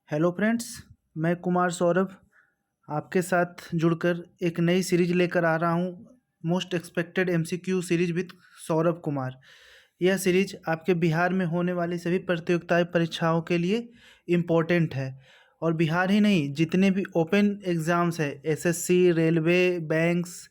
Hello friends, मैं कुमार सौरभ आपके साथ जुड़कर एक नई सीरीज लेकर आ रहा हूँ। Most expected MCQ series with Saurabh Kumar. यह सीरीज आपके बिहार में होने वाली सभी प्रतियोगिताएं परीक्षाओं के लिए इम्पोर्टेंट है। और बिहार ही नहीं, जितने भी ओपन एग्ज़ाम्स है, एसएससी, रेलवे, बैंक्स,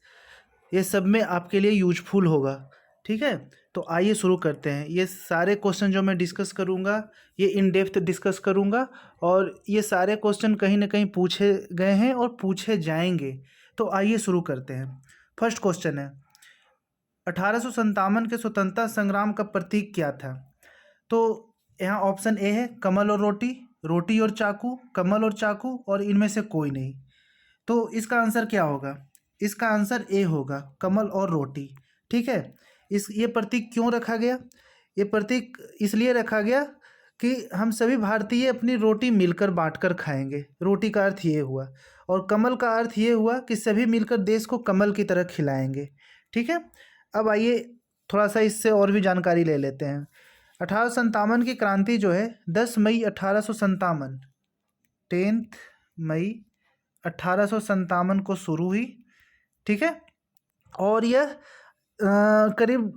ये सब में आपके लिए यूजफुल होगा। ठीक है, तो आइए शुरू करते हैं। ये सारे क्वेश्चन जो मैं डिस्कस करूँगा, ये इन डेप्थ डिस्कस करूँगा और ये सारे क्वेश्चन कहीं ना कहीं पूछे गए हैं और पूछे जाएंगे। तो आइए शुरू करते हैं। फर्स्ट क्वेश्चन है, 1857 के स्वतंत्रता संग्राम का प्रतीक क्या था? तो यहाँ ऑप्शन ए है कमल और रोटी, रोटी और चाकू, कमल और चाकू, और इनमें से कोई नहीं। तो इसका आंसर क्या होगा? इसका आंसर ए होगा, कमल और रोटी। ठीक है, ये प्रतीक क्यों रखा गया? ये प्रतीक इसलिए रखा गया कि हम सभी भारतीय अपनी रोटी मिलकर बांटकर खाएंगे। रोटी का अर्थ ये हुआ, और कमल का अर्थ ये हुआ कि सभी मिलकर देश को कमल की तरह खिलाएंगे। ठीक है, अब आइए थोड़ा सा इससे और भी जानकारी ले लेते हैं। 1857 की क्रांति जो है 10 मई 1857, 10 मई 1857 को शुरू हुई। ठीक है, और यह करीब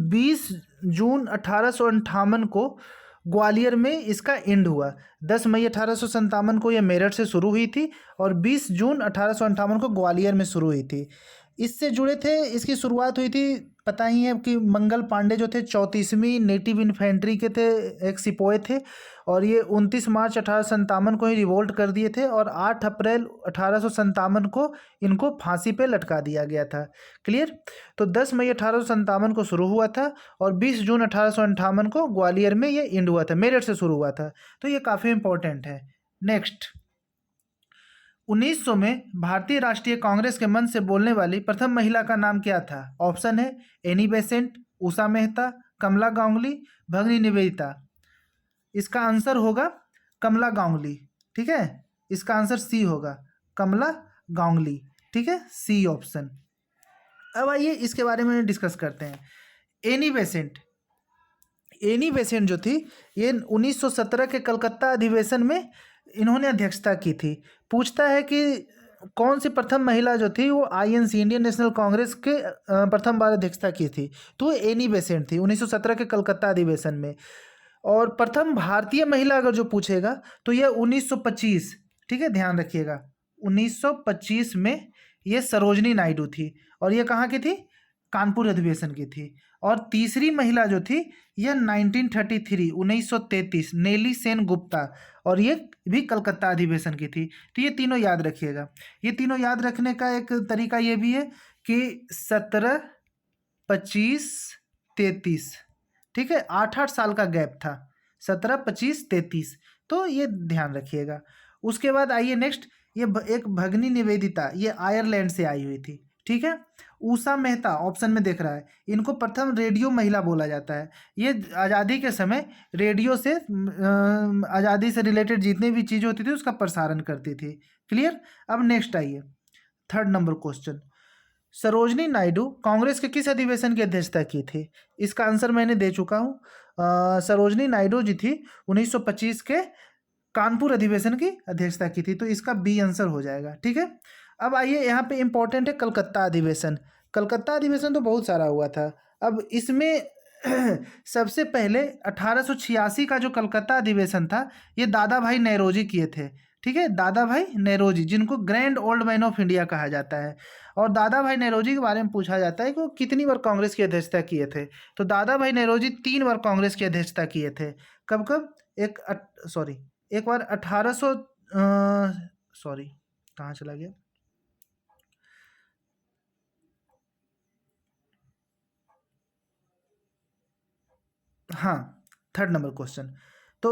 20 जून 1858 को ग्वालियर में इसका एंड हुआ। 10 मई 1857 को यह मेरठ से शुरू हुई थी और 20 जून 1858 को ग्वालियर में शुरू हुई थी। इससे जुड़े थे, इसकी शुरुआत हुई थी, पता ही है कि मंगल पांडे जो थे 34वीं नेटिव इन्फेंट्री के थे, एक सिपोए थे, और ये 29 मार्च 1857 को ही रिवोल्ट कर दिए थे और 8 अप्रैल 1857 को इनको फांसी पे लटका दिया गया था। क्लियर? तो 10 मई 1857 को शुरू हुआ था और 20 जून 1858 को ग्वालियर में ये एंड हुआ था, मेरठ से शुरू हुआ था। तो ये काफ़ी इंपॉर्टेंट है। नेक्स्ट, 1900 में भारतीय राष्ट्रीय कांग्रेस के मंच से बोलने वाली प्रथम महिला का नाम क्या था? ऑप्शन है एनी बेसेंट, उषा मेहता, कमला गांगुली, भगिनी निवेदिता। इसका आंसर होगा कमला गांगुली। ठीक है, इसका आंसर सी होगा, कमला गांगुली। ठीक है, सी ऑप्शन। अब आइए इसके बारे में डिस्कस करते हैं। एनी बेसेंट, एनी बेसेंट जो थी, ये 1917 के कलकत्ता अधिवेशन में इन्होंने अध्यक्षता की थी। पूछता है कि कौन सी प्रथम महिला जो थी वो आईएनसी, इंडियन नेशनल कांग्रेस के प्रथम बार अध्यक्षता की थी, तो एनी बेसेंट थी 1917 के कलकत्ता अधिवेशन में। और प्रथम भारतीय महिला अगर जो पूछेगा तो यह 1925, ठीक है, ध्यान रखिएगा, 1925 में ये सरोजनी नायडू थी, और ये कहाँ की थी? कानपुर अधिवेशन की थी। और तीसरी महिला जो थी यह 1933 नेली सेन गुप्ता, और ये भी कलकत्ता अधिवेशन की थी। तो ये तीनों याद रखिएगा। ये तीनों याद रखने का एक तरीका ये भी है कि 17, 25, 33, ठीक है, 8-8 साल का गैप था, 17, 25, 33, तो ये ध्यान रखिएगा। उसके बाद आइए नेक्स्ट, ये एक भगिनी निवेदिता, ये आयरलैंड से आई हुई थी। ठीक है, उषा मेहता ऑप्शन में दिख रहा है, इनको प्रथम रेडियो महिला बोला जाता है। ये आज़ादी के समय रेडियो से आज़ादी से रिलेटेड जितनी भी चीज़ें होती थी उसका प्रसारण करती थी। क्लियर? अब नेक्स्ट आइए, third number question, Sarojini Naidu Congress के किस अधिवेशन की अध्यक्षता की थी? इसका आंसर मैंने दे चुका हूँ। सरोजनी नायडू जी थी 1925 के कानपुर अधिवेशन की अध्यक्षता की थी, तो इसका बी आंसर हो जाएगा। ठीक है, अब आइए यहाँ पे इम्पोर्टेंट है कलकत्ता अधिवेशन। कलकत्ता अधिवेशन तो बहुत सारा हुआ था। अब इसमें सबसे पहले 1886 का जो कलकत्ता अधिवेशन था, ये दादा भाई नौरोजी किए थे। ठीक है, दादा भाई नौरोजी, जिनको grand old man of India कहा जाता है। और दादा भाई नौरोजी के बारे में पूछा जाता है कि वो कितनी बार कांग्रेस की अध्यक्षता किए थे। तो दादा भाई नौरोजी 3 बार कांग्रेस की अध्यक्षता किए थे। कब कब? एक बार 1800, सॉरी कहाँ चला गया, हाँ, थर्ड नंबर क्वेश्चन। तो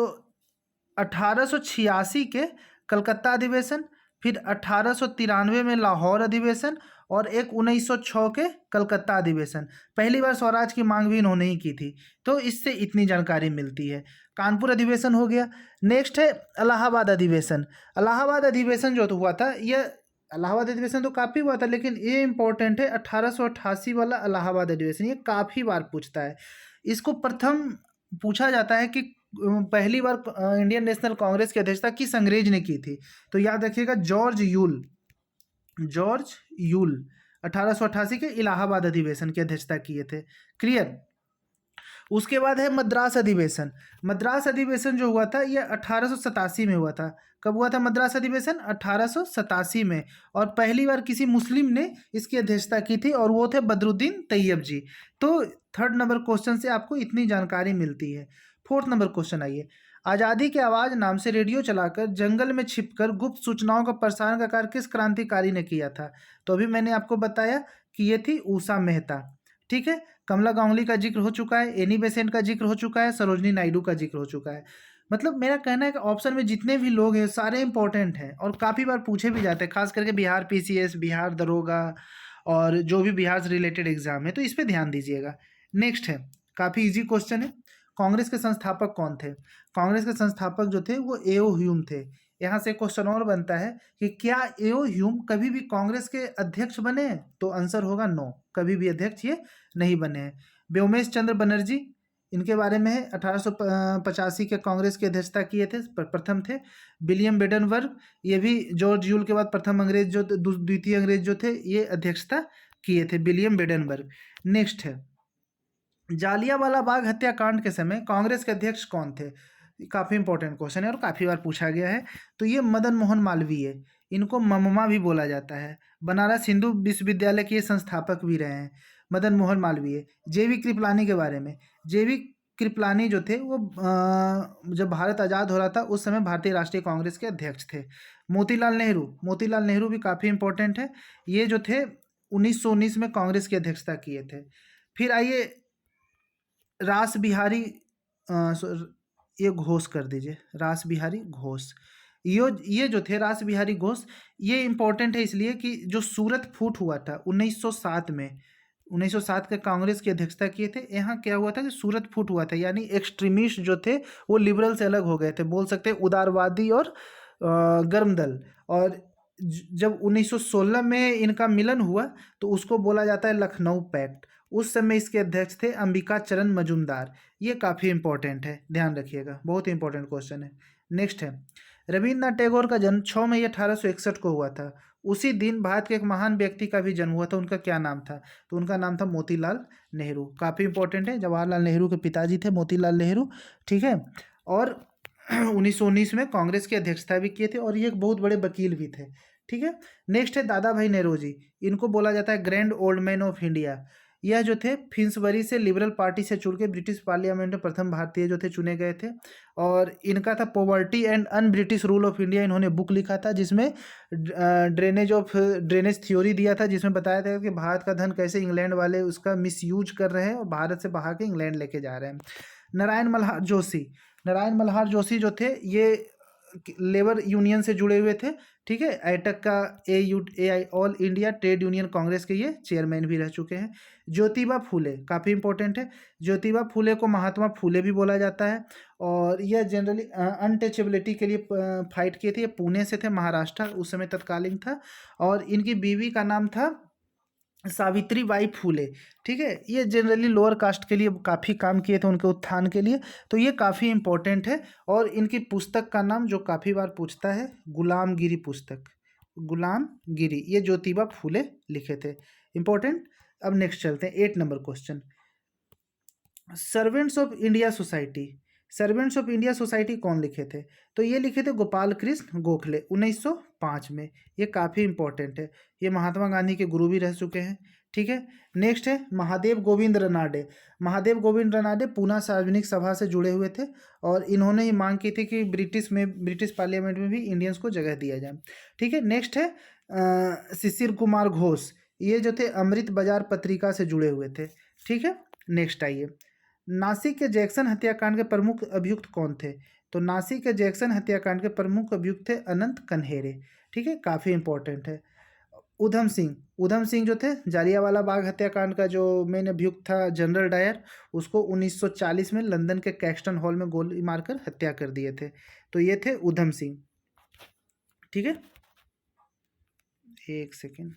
1886 के कलकत्ता अधिवेशन, फिर 1893 में लाहौर अधिवेशन, और एक 1906 के कलकत्ता अधिवेशन। पहली बार स्वराज की मांग भी इन्होंने ही की थी, तो इससे इतनी जानकारी मिलती है। कानपुर अधिवेशन हो गया। नेक्स्ट है इलाहाबाद अधिवेशन। इलाहाबाद अधिवेशन जो तो हुआ था, यह इलाहाबाद अधिवेशन तो काफ़ी हुआ था, लेकिन ये इंपॉर्टेंट है 1888 वाला इलाहाबाद अधिवेशन, ये काफ़ी बार पूछता है। इसको प्रथम पूछा जाता है कि पहली बार इंडियन नेशनल कांग्रेस की अध्यक्षता किस अंग्रेज ने की थी? तो याद रखिएगा, जॉर्ज यूल। जॉर्ज यूल 1888 के इलाहाबाद अधिवेशन की अध्यक्षता किए थे। क्लियर। उसके बाद है मद्रास अधिवेशन। मद्रास अधिवेशन जो हुआ था ये 1887 में हुआ था। कब हुआ था मद्रास अधिवेशन? 1887 में। और पहली बार किसी मुस्लिम ने इसकी अध्यक्षता की थी और वो थे बदरुद्दीन तैयब जी। तो थर्ड नंबर क्वेश्चन से आपको इतनी जानकारी मिलती है। फोर्थ नंबर क्वेश्चन आइए। आज़ादी की आवाज़ नाम से रेडियो चलाकर जंगल में छिपकर गुप्त सूचनाओं का प्रसारण का कार्य किस क्रांतिकारी ने किया था? तो अभी मैंने आपको बताया कि ये थी उषा मेहता। ठीक है। कमला गांगुली का जिक्र हो चुका है, एनी बेसेंट का जिक्र हो चुका है, सरोजनी नायडू का जिक्र हो चुका है। मतलब मेरा कहना है कि ऑप्शन में जितने भी लोग हैं सारे इंपॉर्टेंट हैं और काफ़ी बार पूछे भी जाते हैं, खास करके बिहार पीसीएस, बिहार दरोगा और जो भी बिहार से रिलेटेड एग्जाम है, तो इस पर ध्यान दीजिएगा। नेक्स्ट है, काफ़ी इजी क्वेश्चन है। कांग्रेस के संस्थापक कौन थे? कांग्रेस के संस्थापक जो थे वो एओ ह्यूम थे। यहाँ से क्वेश्चन और बनता है कि क्या एओ ह्यूम कभी भी कांग्रेस के अध्यक्ष बने हैं? तो आंसर होगा नो, कभी भी अध्यक्ष ये नहीं बने हैं। व्योमेश चंद्र बनर्जी, इनके बारे में है, 1885 के कांग्रेस की अध्यक्षता किए थे, प्रथम थे। विलियम बेडनवर्ग, ये भी जॉर्ज यूल के बाद प्रथम अंग्रेज जो द्वितीय अंग्रेज जो थे ये अध्यक्षता किए थे, विलियम बेडनवर्ग। नेक्स्ट है, जालियांवाला बाग हत्याकांड के समय कांग्रेस के अध्यक्ष कौन थे? काफ़ी इंपॉर्टेंट क्वेश्चन है और काफ़ी बार पूछा गया है। तो ये मदन मोहन मालवीय, इनको मममा भी बोला जाता है। बनारस हिंदू विश्वविद्यालय के ये संस्थापक भी रहे हैं, मदन मोहन मालवीय। जेवी कृपलानी के बारे में, जेवी कृपलानी जो थे वो जब भारत आज़ाद हो रहा था उस समय भारतीय राष्ट्रीय कांग्रेस के अध्यक्ष थे। मोतीलाल नेहरू, मोतीलाल नेहरू भी काफ़ी इंपॉर्टेंट है, ये जो थे 1919 में कांग्रेस की अध्यक्षता किए थे। फिर आइए रास बिहारी ये घोष कर दीजिए, रास बिहारी घोष। ये जो थे रास बिहारी घोष, ये इम्पोर्टेंट है इसलिए कि जो सूरत फूट हुआ था 1907 में, 1907 के कांग्रेस की अध्यक्षता किए थे। यहाँ क्या हुआ था कि सूरत फूट हुआ था, यानी एक्सट्रीमिस्ट जो थे वो लिबरल से अलग हो गए थे, बोल सकते हैं उदारवादी और गर्म दल। और जब 1916 में इनका मिलन हुआ तो उसको बोला जाता है लखनऊ पैक्ट। उस समय इसके अध्यक्ष थे अंबिका चरण मजूमदार। ये काफ़ी इंपॉर्टेंट है, ध्यान रखिएगा, बहुत ही इंपॉर्टेंट क्वेश्चन है। नेक्स्ट है, रविन्द्रनाथ टैगोर का जन्म 6 मई 1861 को हुआ था। उसी दिन भारत के एक महान व्यक्ति का भी जन्म हुआ था, उनका क्या नाम था? तो उनका नाम था मोतीलाल नेहरू। काफ़ी इंपॉर्टेंट है, जवाहरलाल नेहरू के पिताजी थे मोतीलाल नेहरू। ठीक है। और 1919 में कांग्रेस की अध्यक्षता भी किए थे और ये एक बहुत बड़े वकील भी थे। ठीक है। नेक्स्ट है दादा भाई नेरोजी, इनको बोला जाता है grand old man of India. यह जो थे फिंसबरी से लिबरल पार्टी से चुन के ब्रिटिश पार्लियामेंट में प्रथम भारतीय जो थे चुने गए थे। और इनका था poverty and un British rule of India, इन्होंने बुक लिखा था जिसमें ड्रेनेज थ्योरी दिया था, जिसमें बताया था कि भारत का धन कैसे इंग्लैंड वाले उसका मिसयूज कर रहे हैं और भारत से बहा के इंग्लैंड लेके जा रहे हैं। नारायण मल्हार जोशी, नारायण मल्हार जोशी जो थे ये लेबर यूनियन से जुड़े हुए थे। ठीक है। एटक का AI all India trade union Congress के ये चेयरमैन भी रह चुके हैं। ज्योतिबा फूले काफ़ी इंपॉर्टेंट है, ज्योतिबा फूले को महात्मा फूले भी बोला जाता है और यह जनरली अनटचेबिलिटी के लिए फाइट किए थे। ये पुणे से थे, महाराष्ट्र उस समय तत्कालीन था। और इनकी बीवी का नाम था सावित्री बाई फूले। ठीक है। ये जनरली लोअर कास्ट के लिए काफ़ी काम किए थे, उनके उत्थान के लिए। तो ये काफ़ी इंपॉर्टेंट है। और इनकी पुस्तक का नाम जो काफ़ी बार पूछता है, गुलामगिरी पुस्तक, गुलामगिरी, ये ज्योतिबा फूले लिखे थे। इंपॉर्टेंट। अब नेक्स्ट चलते हैं 8 number question. Servants of India society, servants of India society कौन लिखे थे? तो ये लिखे थे गोपाल कृष्ण गोखले 1905 में। ये काफ़ी इंपॉर्टेंट है, ये महात्मा गांधी के गुरु भी रह चुके हैं। ठीक है। नेक्स्ट है महादेव गोविंद रनाडे, महादेव गोविंद रनाडे पूना सार्वजनिक सभा से जुड़े हुए थे और इन्होंने ही मांग की थी कि ब्रिटिश पार्लियामेंट में भी इंडियंस को जगह दिया जाए। ठीक है। नेक्स्ट है शिशिर कुमार घोष, ये जो थे अमृत बाजार पत्रिका से जुड़े हुए थे। ठीक है। नेक्स्ट आइए, नासिक के जैक्सन हत्याकांड के प्रमुख अभियुक्त कौन थे? तो नासिक के जैक्सन हत्याकांड के प्रमुख अभियुक्त थे अनंत कन्हेरे। ठीक है। काफ़ी इंपॉर्टेंट है। उधम सिंह, उधम सिंह जो थे जालियांवाला बाग हत्याकांड का जो मेन अभियुक्त था जनरल डायर, उसको 1940 में लंदन के कैक्सटन हॉल में गोली मारकर हत्या कर दिए थे। तो ये थे उधम सिंह। ठीक है। एक सेकेंड,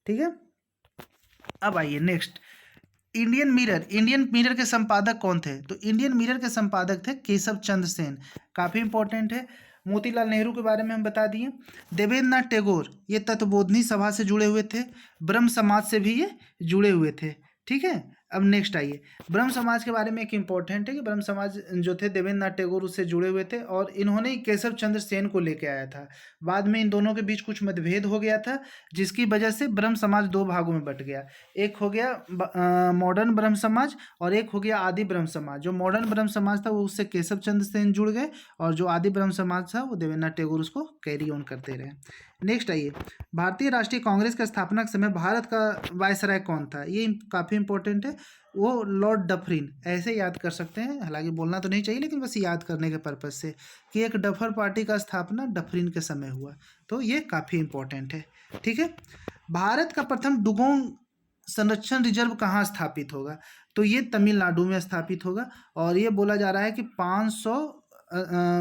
ठीक है। अब आइए नेक्स्ट, इंडियन मिरर के संपादक कौन थे? तो इंडियन मिरर के संपादक थे केशव चंद्र सेन, काफ़ी इंपॉर्टेंट है। मोतीलाल नेहरू के बारे में हम बता दिए। देवेंद्रनाथ टैगोर ये तत्वबोधनी सभा से जुड़े हुए थे, ब्रह्म समाज से भी ये जुड़े हुए थे, ठीक है। अब नेक्स्ट आइए, ब्रह्म समाज के बारे में एक इम्पॉर्टेंट है कि ब्रह्म समाज जो थे देवेंद्रनाथ टैगोर उससे जुड़े हुए थे और इन्होंने ही केशव चंद्र सेन को लेके आया था। बाद में इन दोनों के बीच कुछ मतभेद हो गया था जिसकी वजह से ब्रह्म समाज दो भागों में बट गया। एक हो गया मॉडर्न ब्रह्म समाज और एक हो गया आदि ब्रह्म समाज। जो मॉडर्न ब्रह्म समाज था वो उससे केशव चंद्र सेन जुड़ गए और जो आदि ब्रह्म समाज था वो देवेंद्रनाथ टैगोर उसको कैरी ऑन करते रहे। नेक्स्ट आइए, भारतीय राष्ट्रीय कांग्रेस के स्थापना के समय भारत का वायसराय कौन था? ये काफ़ी इंपॉर्टेंट है, वो लॉर्ड डफरिन। ऐसे याद कर सकते हैं, हालांकि बोलना तो नहीं चाहिए लेकिन बस याद करने के पर्पज से कि एक डफर पार्टी का स्थापना डफरिन के समय हुआ, तो ये काफ़ी इंपॉर्टेंट है, ठीक है। भारत का प्रथम डुगोंग संरक्षण रिजर्व कहाँ स्थापित होगा? तो ये तमिलनाडु में स्थापित होगा और ये बोला जा रहा है कि 500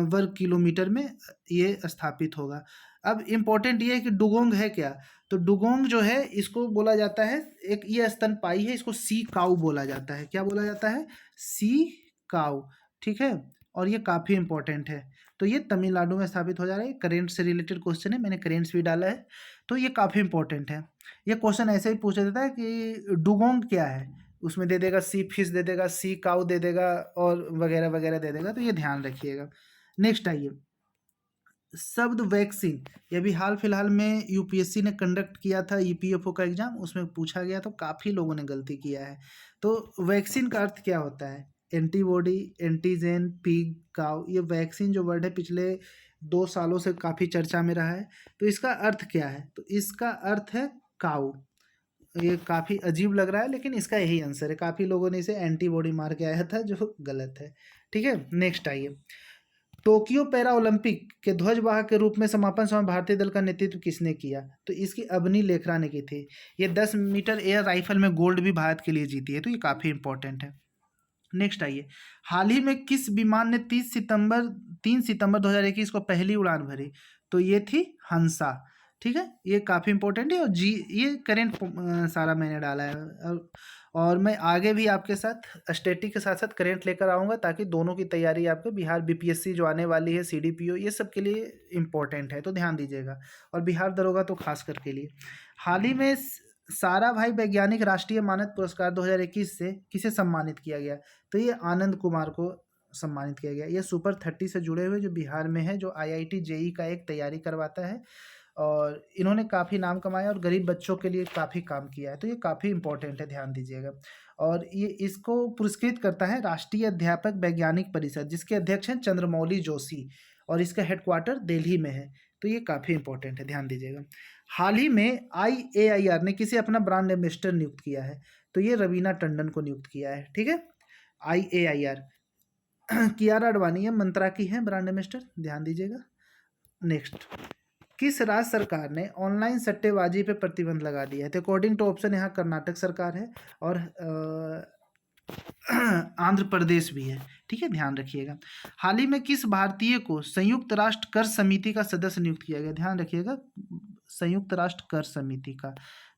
वर्ग किलोमीटर में ये स्थापित होगा। अब इम्पोर्टेंट ये है कि डुगोंग है क्या? तो डुगोंग जो है इसको बोला जाता है, एक ये स्तनपायी है, इसको सी काऊ बोला जाता है। क्या बोला जाता है? सी काऊ, ठीक है। और ये काफ़ी इंपॉर्टेंट है, तो ये तमिलनाडु में स्थापित हो जा रहा है। करेंट से रिलेटेड क्वेश्चन है, मैंने करेंट्स भी डाला है, तो ये काफ़ी इंपॉर्टेंट है। ये क्वेश्चन ऐसे ही पूछा जाता है कि डुगोंग क्या है, उसमें दे देगा सी फिश दे देगा, सी काऊ दे देगा और वगैरह वगैरह दे देगा, तो ये ध्यान रखिएगा। नेक्स्ट आइए, शब्द वैक्सीन, ये भी हाल फिलहाल में यूपीएससी ने कंडक्ट किया था ईपीएफओ का एग्जाम, उसमें पूछा गया तो काफ़ी लोगों ने गलती किया है। तो वैक्सीन का अर्थ क्या होता है? एंटीबॉडी, एंटीजेन, पिग, काउ, ये वैक्सीन जो वर्ड है पिछले 2 सालों से काफ़ी चर्चा में रहा है। तो इसका अर्थ क्या है? तो इसका अर्थ है काउ। ये काफ़ी अजीब लग रहा है लेकिन इसका यही आंसर है। काफ़ी लोगों ने इसे एंटीबॉडी मार के आया था जो गलत है, ठीक है। नेक्स्ट आइए, टोक्यो पैरा ओलंपिक के ध्वजवाहक के रूप में समापन समय भारतीय दल का नेतृत्व किसने किया? तो इसकी अवनी लेखरा ने की थी। ये 10 मीटर एयर राइफल में गोल्ड भी भारत के लिए जीती है, तो ये काफ़ी इंपॉर्टेंट है। नेक्स्ट आइए, हाल ही में किस विमान ने 3 सितंबर 2021 को पहली उड़ान भरी? तो ये थी हंसा, ठीक है। ये काफ़ी इंपॉर्टेंट है और ये करेंट सारा मैंने डाला है और मैं आगे भी आपके साथ स्टैटिक के साथ साथ करेंट लेकर आऊँगा ताकि दोनों की तैयारी आपके बिहार बीपीएससी जो आने वाली है, सीडीपीओ, ये सब के लिए इम्पोर्टेंट है, तो ध्यान दीजिएगा। और बिहार दरोगा तो खास करके लिए। हाल ही में साराभाई वैज्ञानिक राष्ट्रीय मानद पुरस्कार 2021 से किसे सम्मानित किया गया? तो ये आनंद कुमार को सम्मानित किया गया। ये सुपर 30 से जुड़े हुए जो बिहार में है, जो आईआईटी जेई का एक तैयारी करवाता है और इन्होंने काफ़ी नाम कमाया और गरीब बच्चों के लिए काफ़ी काम किया है, तो ये काफ़ी इंपॉर्टेंट है, ध्यान दीजिएगा। और ये इसको पुरस्कृत करता है राष्ट्रीय अध्यापक वैज्ञानिक परिषद, जिसके अध्यक्ष हैं चंद्रमौली जोशी और इसका हेडक्वार्टर दिल्ली में है, तो ये काफ़ी इंपॉर्टेंट है, ध्यान दीजिएगा। हाल ही में IAIR ने किसे अपना ब्रांड एम्बेसडर नियुक्त किया है? तो ये रवीना टंडन को नियुक्त किया है, ठीक है। IAIR कियारा अडवाणी, मंत्रा की है ब्रांड एम्बेसडर, ध्यान दीजिएगा। नेक्स्ट, किस राज्य सरकार ने ऑनलाइन सट्टेबाजी पे प्रतिबंध लगा दिया है? तो अकॉर्डिंग टू ऑप्शन यहाँ कर्नाटक सरकार है और आंध्र प्रदेश भी है, ठीक है, ध्यान रखिएगा। हाल ही में किस भारतीय को संयुक्त राष्ट्र कर समिति का सदस्य नियुक्त किया गया? ध्यान रखिएगा, संयुक्त राष्ट्र कर समिति का,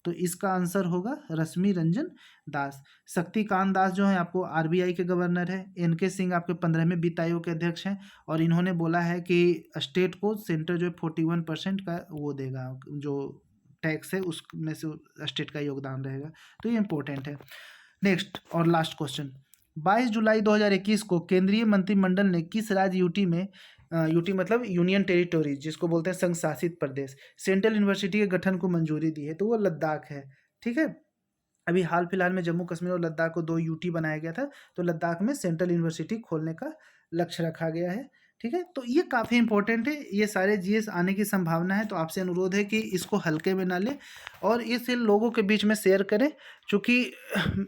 तो इसका आंसर होगा रश्मि रंजन दास। शक्तिकांत दास जो है आपको आरबीआई के गवर्नर है। एनके सिंह आपके 15वें वित्त आयोग के अध्यक्ष हैं और इन्होंने बोला है कि स्टेट को सेंटर जो है 41% का वो देगा, जो टैक्स है उसमें से स्टेट का योगदान रहेगा, तो ये इंपॉर्टेंट है। नेक्स्ट और लास्ट क्वेश्चन, 22 जुलाई 2021 को केंद्रीय मंत्रिमंडल ने किस राज्य यूटी में यूटी मतलब यूनियन टेरिटोरी जिसको बोलते हैं संघ शासित प्रदेश, सेंट्रल यूनिवर्सिटी के गठन को मंजूरी दी है? तो वो लद्दाख है, ठीक है। अभी हाल फिलहाल में जम्मू कश्मीर और लद्दाख को 2 यूटी बनाया गया था, तो लद्दाख में सेंट्रल यूनिवर्सिटी खोलने का लक्ष्य रखा गया है, ठीक है। तो ये काफ़ी इंपॉर्टेंट है, ये सारे जीएस आने की संभावना है, तो आपसे अनुरोध है कि इसको हल्के में ना लें और इसे लोगों के बीच में शेयर करें, चूँकि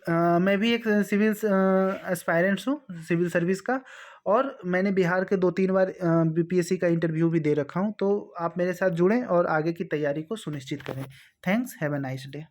मैं भी एक सिविल एस्पायरेंट्स हूँ सिविल सर्विस का और मैंने बिहार के 2-3 बार बीपीएससी का इंटरव्यू भी दे रखा हूँ, तो आप मेरे साथ जुड़ें और आगे की तैयारी को सुनिश्चित करें। Thanks, have a nice day.